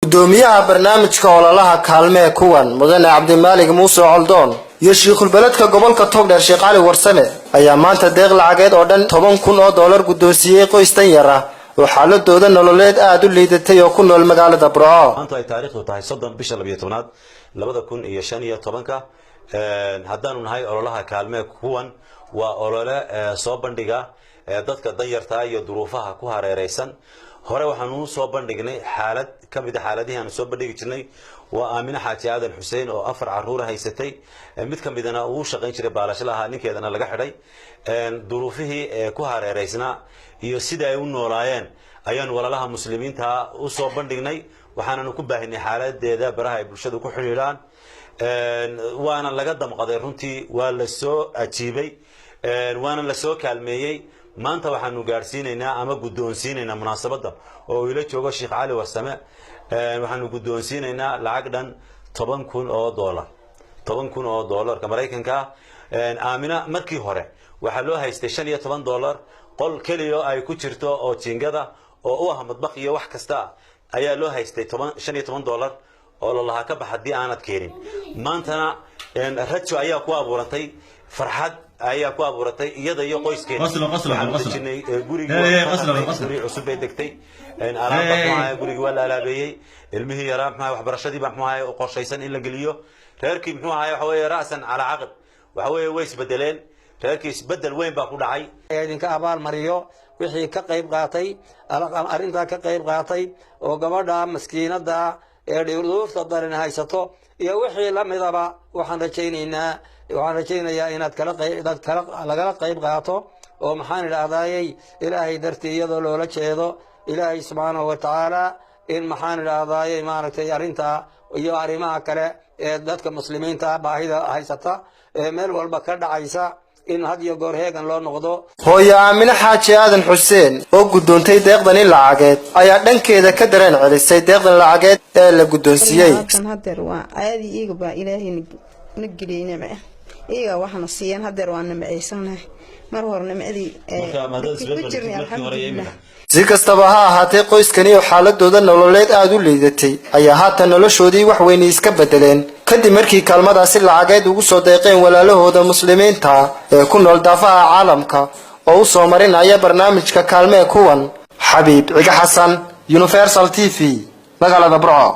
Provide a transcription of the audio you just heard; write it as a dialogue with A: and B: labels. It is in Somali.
A: gudoomiyaha barnaamijka ololaha kaalme kuwan mudane Cabdimaalig Muuse Coldoon iyo Sheekul Beledka gobolka Togdheer Sheekh Cali Warsame ayaa maanta deeq lacageed oo dhan $10,000 gudoonsiyay qoys tan yar ah oo xaaladooda nololeed aad u liidatay oo ku nool magaalada Burco.
B: maanta ay taariikhdu tahay 30 bisha 12 2015 haddaanu nahay ololaha kaalme kuwan waa olole soo bandhiga dadka danyarta iyo duruufaha ku hareeraysan. hore waxaanu soo bandhignay xaalad kamid ah xaaladihi aan soo bandhigi jirnay waa Aamina Xaaji Aadan Xuseen oo 4 caruur haysatay mid kamidana uu shaqayn jiray baalashlaha ninkeedana laga xidhay duruufihii ku hareeraysna iyo sida ay u noolaayeen ayaan walaalaha muslimiinta u soo bandhignay waxaanu ku baahinay xaaladeeda baraha ay bulshadu ku xiriiraan waana laga damqaday runtii waa la soo ajiibay waana la soo kaalmeeyay. maanta waxaanu gaarsiinaynaa ama gudoonsiinaynaa munaasabada oo ila joogo Sheekh Cali Warsame waxaanu gudoonsiinaynaa lacag dhan $10,000 $10,000 Mareykanka. Aamina markii hore waxa loo haystay $15 qol kaliya ay ku jirto oo jingada oo u ah madbaq iyo wax kasta ayaa loo haystay $15 oo lalaha ka baxadii aanad keenin. maantana rajo ayaa ku abuurantay farxad ayaa ku abuuratay iyada iyo qoyskeeda guriga cusub ay degtay guriga waa la alaabeeyay ilmihii yaraa maxaa waxbarashadii baa maxaa qorshaysan in la geliyo reerkii muxuu ahaa waxa weeye raasan ala aqad waxa weeye way isbedeleen reerkii isbedel weyn baa ku dhacay.
C: idinka abaal mariyo wixii ka qayb qaatay arinta ka qayb qaatay oo gabadha maskiinada ee dhowrta daran haysato iyo wixii la midaba waxaan rajaynayaa inaad laga qayb qaato oo maxaan idhaahdayay ilaahay dartii iyadoo loola jeedo ilaahay subhanahu wa ta'ala in maxaan idhaahdayay maaragtay arinta iyo arimaha kale ee dadka muslimiinta baahida haysata ee meel walba ka dhacaysa in had iyo goor heegan loo noqdo.
A: hooyo Aamina Xaaji Aadan Xuseen oo gudoontay deeqdan lacageed ayaa dhankeeda ka dareen celisay deeqdan lacageed ee la gudoonsiyay.
D: hadeer waa aadi iyaga baa ilaahay nagiliyna iyaga waxna siiyeen hadeer waa nimceysanahay mar horna macdi
A: si kastaba ha ahaatee qoyskani oo xaaladooda nololeed aad u liidatay ayaa haatan noloshoodii wax weyn iska bedeleen kadib markii kaalmadaasi lacageed ugu soo deeqeen walaalahooda muslimiinta ee ku nool daafaha caalamka oo u soo marinaya barnaamijka kaalme kuwan. Xabiib Ciga Xasan, Universal TV, magaalada Burco.